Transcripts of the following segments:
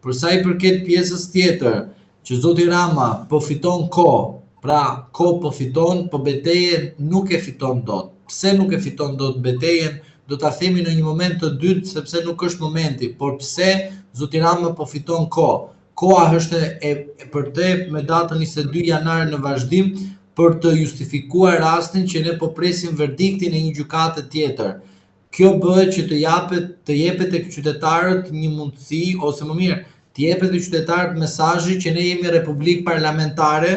Për sa i përket pjesës tjetër, që zoti Rama po fiton kohë, pra kohë po fiton, po betejën nuk e fiton dot. Pse nuk e fiton dot betejën? Do ta themi në një moment të dytë sepse nuk është momenti, por pse zoti Rama po fiton kohë? Koha është për te me datën 22 janar në vazhdim për të justifikuar rastin që ne po presim verdiktin e një gjykate tjetër. Kjo bëhet që të jepet tek qytetarët një mundësi, ose më mirë, të jepet tek qytetarët mesazhi që ne jemi republikë parlamentare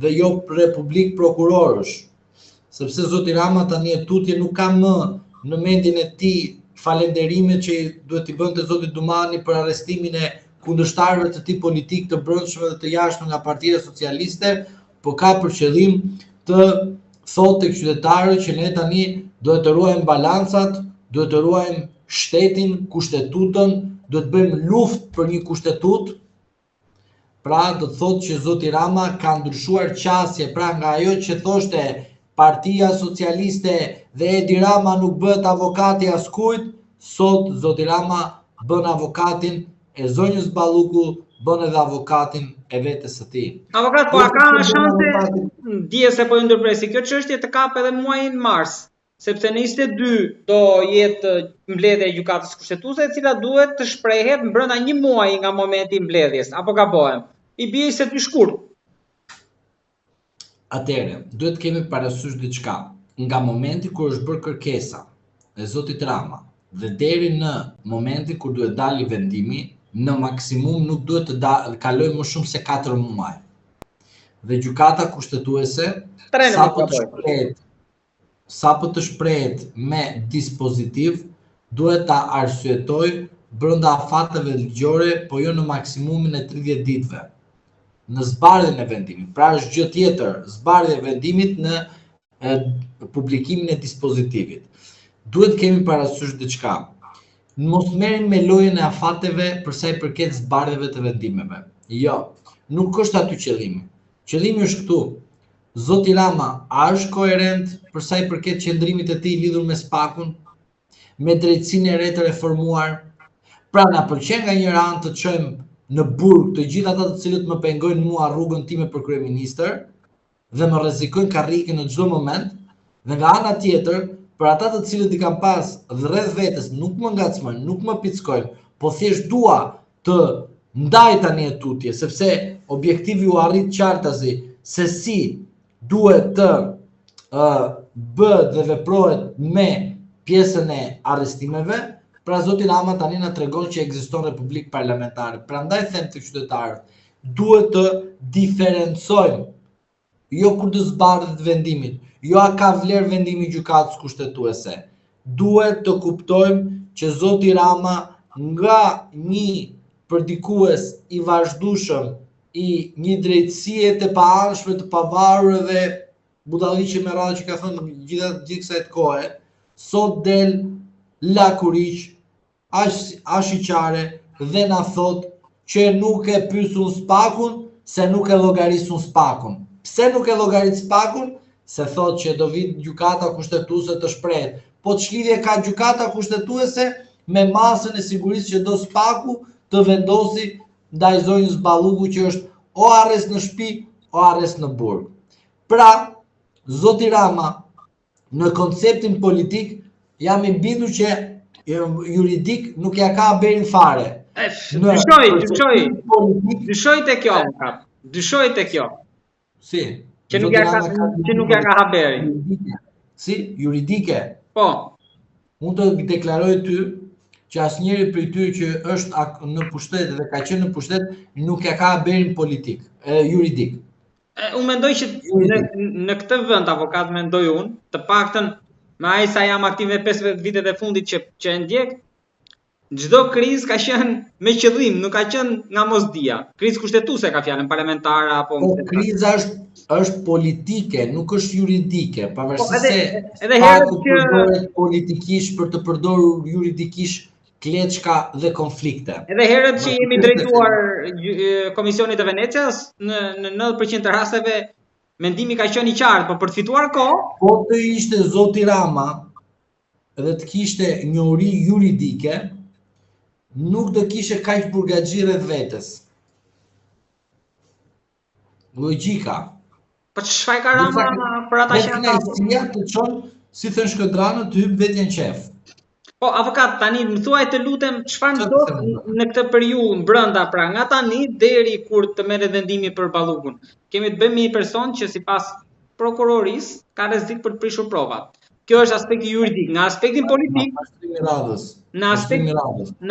dhe jo republikë prokurorësh. Sepse zoti Rama tani e tutje nuk ka më në mendjen e tij falenderimet që duhet t'i bënte zoti Dumani për arrestimin e kundërshtarëve të tij politik të brendshëm dhe të jashtëm nga Partia Socialiste, po ka për qëllim të thotë tek qytetarët që ne tani duhet të ruajmë balancat, duhet të ruajmë shtetin, kushtetutën, duhet të bëjmë luftë për një kushtetutë. Pra do të thotë që zoti Rama ka ndryshuar qasje, pra nga ajo që thoshte Partia Socialiste dhe Edi Rama nuk bëhet avokati askujt, sot zoti Rama bën avokatin e zonjës Balluku, bën edhe avokatin e vetes së tij. Avokat, po a ka shanse dije se po ju ndërpresi kjo çështje të kap edhe muajin mars, sepse në 22 do jetë mbledhja e gjykatës kushtetuese, e cila duhet të shprehet brenda një muaji nga momenti i mbledhjes, apo gabohem? I bie se ty shkurt. Atëherë, duhet kemi parasysh diçka. Nga momenti kur është bërë kërkesa e zotit Rama dhe deri në momentin kur duhet dalë vendimi, në maksimum nuk duhet të kalojë më shumë se 4 muaj. Dhe gjykata kushtetuese sapo të shprehet me dispozitiv, duhet ta arsyetoj brenda afateve ligjore, po jo në maksimumin e 30 ditëve. Në zbardhjen e vendimit. Pra është gjë tjetër, zbardhja e vendimit në publikimin e dispozitivit. Duhet kemi parasysh diçka. Mos merrem me lojën e afateve për sa i përket zbardhjeve të vendimeve. Jo, nuk është aty qëllimi. Qëllimi është këtu. Zoti Rama a është koherent për sa i përket qëndrimit të tij lidhur me SPAK-un, me drejtësinë e re të reformuar? Pra na pëlqen nga njëra anë të çojmë në burg të gjithë ata të cilët më pengojnë mua rrugën time për kryeministër dhe më rrezikojnë karrikën në çdo moment, dhe nga ana tjetër, për ata të cilët i kam pas rreth vetes nuk më ngacmojnë, nuk më pickojnë, po thjesht dua të ndaj tani e tutje, sepse objektivi u arrit qartazi se si duhet të bëhet dhe veprohet me pjesën e arrestimeve. Pra zoti Rama tani na tregon që ekziston republikë parlamentare. Prandaj them të qytetarët, duhet të diferencojmë, jo kur të zbardhet vendimit, jo a ka vlerë vendimi i gjykatës kushtetuese. Duhet të kuptojmë që zoti Rama nga një përdikues i vazhdueshëm i një drejtësie të paanshme, të pavarur dhe budalliqe me radhë që ka thënë gjithë kësaj kohe, sot del lakuriq, ashiqare dhe na thot që nuk e pyesun SPAK-un se nuk e llogarisun SPAK-un. Pse nuk e llogarit SPAK-un? Se thot që do vit gjykata kushtetuese të shprehet. Po ç'lidhje ka gjykata kushtetuese me masën e sigurisë që do SPAK-u të vendosi ndaj zonjës Balluku, që është o arrest në shtëpi o arrest në burg. Pra, zoti Rama në konceptin politik jam i bindur që juridik nuk ja ka berin fare. Dyshoj te kjo, kap. Dyshoj te kjo. Si? Që nuk ja ka haberin. Si? Juridike? Po. Unë të deklaroj ty që asnjëri prej ty që është në pushtet dhe ka qenë në pushtet nuk ja ka haberin politik, juridik. Unë mendoj që në këtë vend, avokat, mendoj unë, të paktën me ai sa jam aktiv me 15 vitet e fundit që e ndjek, çdo krizë ka qenë me qëllim, nuk ka qenë nga mosdia. Krizë kushtetuese ka fjalën parlamentare apo. Po kriza është politike, nuk është juridike, pavarësisht se edhe herët që përdoret politikisht për të përdorur juridikisht kleçka dhe konflikte. Edhe herët që jemi drejtuar Komisionit të Venecias, në 90% të rasteve mendimi ka qenë i qartë, por për të fituar kohë, po të ishte zoti Rama dhe të kishte njohuri juridike, nuk do kishe kaq burgaxhi rreth vetes. Logjika. Po çfarë ka Rama për ata që janë kënaqësia të çon, si thën shkëndranët, të hyp vetën qef. Po avokat, tani më thuaj të lutem çfarë ndodh në këtë periudhë brenda, pra nga tani deri kur të merret vendimi për Ballukun. Kemi të bëjmë me një person që sipas prokurorisë ka rrezik për të prishur provat. Kjo është aspekti juridik. Nga aspektin politik, në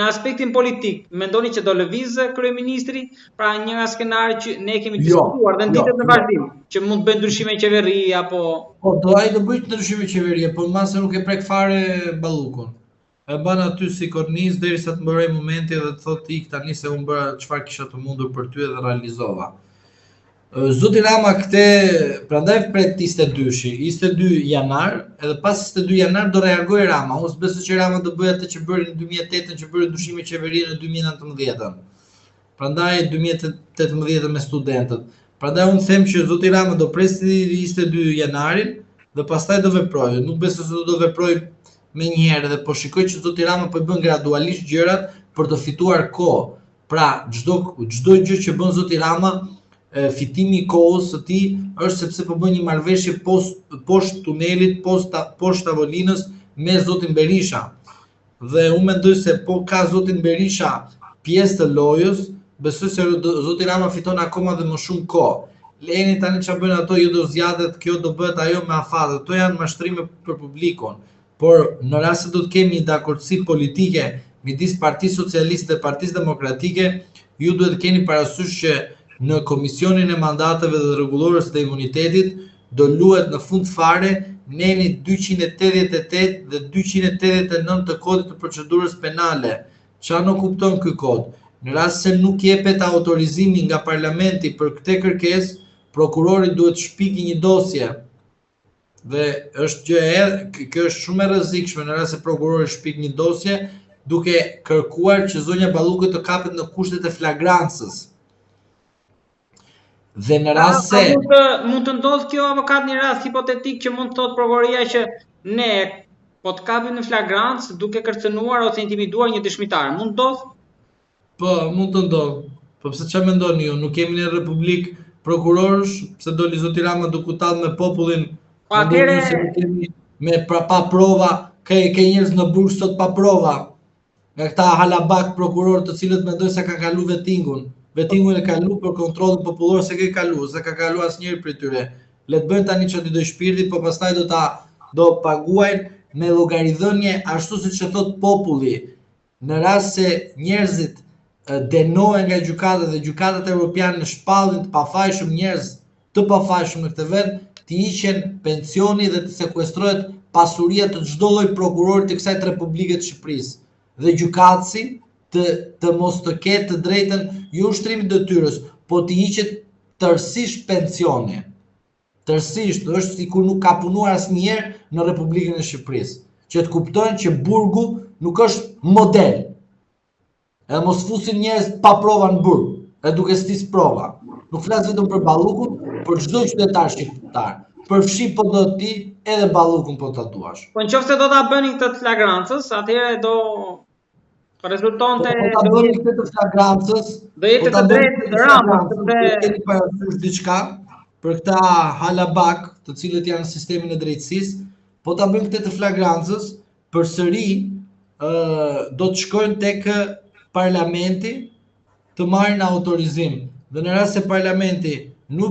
aspektin politik, mendoni që do lëvizë kryeministri, pra një nga skenaret që ne kemi diskutuar dhe në ditët në vazhdim, që mund të bëjë ndryshime qeveri apo Po ai do bëj ndryshime qeveri, po mbase nuk e prek fare Ballukun. E ban aty si kornizë derisa të mbaroj momenti dhe të thotë ik tani se unë bëra çfarë kisha të mundur për ty dhe realizova. Zoti Rama këte, prandaj pret 22 janar, edhe pas 22 janar do reagoj Rama. Unë s'besoj që Rama do bëjë atë që bëri në 2008-ën, që bëri ndryshime qeverie në 2019-ën. Prandaj 2018 me studentët. Prandaj unë them që zoti Rama do presi 22 janarin dhe pastaj do veprojë. Nuk besoj se do veprojë me njëherë dhe po shikoj që zoti Rama po i bën gradualisht gjërat për të fituar kohë. Pra çdo gjë që bën zoti Rama, fitimi i kohës së tij është sepse po bën një marrëveshje poshtë tunelit, poshtë tavolinës me zotin Berisha. Dhe unë mendoj se po ka zotin Berisha pjesë të lojës, besoj se zoti Rama fiton akoma dhe më shumë kohë. Lejeni tani çfarë bëjnë ato, jo do zgjatet, kjo do bëhet ajo me afat. Ato janë mashtrime për publikun. Por në rast se do të kemi një dakordsi politike midis Partisë Socialiste dhe Partisë Demokratike, ju duhet të keni parasysh që në Komisionin e Mandateve dhe Rregullorës të Imunitetit do luhet në fund fare neni 288 dhe 289 të kodit të procedurës penale. Çfarë nuk kupton ky kod? Në rast se nuk jepet autorizimi nga parlamenti për këtë kërkesë, prokurori duhet shpiki një dosje. Dhe kjo është shumë e rrezikshme në rast se prokurori shpik një dosje duke kërkuar që zonja Balluku të kapet në kushtet e flagrancës. Dhe në rast se mund të ndodhë kjo avokat një rast hipotetik që mund të thotë prokuroria që ne po të kapim në flagrancë duke kërcënuar ose intimiduar një dëshmitar, mund të ndodhë? Po, mund të ndodhë. Po pse çfarë mendoni ju? Nuk kemi në Republikë prokurorësh, pse doli zoti Rama duke u tallë me popullin? Po atëre me pa prova, ke njerëz në burg sot pa prova. Nga këta halabak prokurorë të cilët mendojnë se ka kalu vettingun. Vettingun e kalu për kontrollin popullor, se ke kalu, se ka kalu asnjëri prej tyre. Le të bëjnë tani çfarë do shpirti, po pastaj do paguajnë me llogaridhënie ashtu siç e thot populli. Në rast se njerëzit dënohen nga gjykata dhe gjykatat europiane shpallin të pafajshëm njerëz të pafajshëm në këtë vend, të hiqen pensioni dhe të sekuestrohet pasuria të çdo lloj prokurori të kësaj Republike të Shqipërisë. Dhe gjykatësi të mos të ketë të drejtën jo ushtrimit detyrës, po të hiqet tërësisht pensioni. Tërësisht, është sikur nuk ka punuar asnjëherë në Republikën e Shqipërisë. Që të kuptojnë që burgu nuk është model. Edhe mos fusin njerëz pa prova në burg, edhe duke stis prova. Nuk flas vetëm për Ballukun, por çdo qytetar shqiptar. Përfshi po do ti edhe Ballukun po ta duash. Po nëse do ta bënin këtë flagrancës, atëherë do rezultonte do bëni këtë flagrancës, do jetë të drejtë Rama, sepse keni parasysh diçka për këta halabak, të cilët janë në sistemin e drejtësisë, po ta bëjmë këtë të flagrancës, përsëri do të shkojnë tek parlamenti të marrin autorizim. Dhe në rast se parlamenti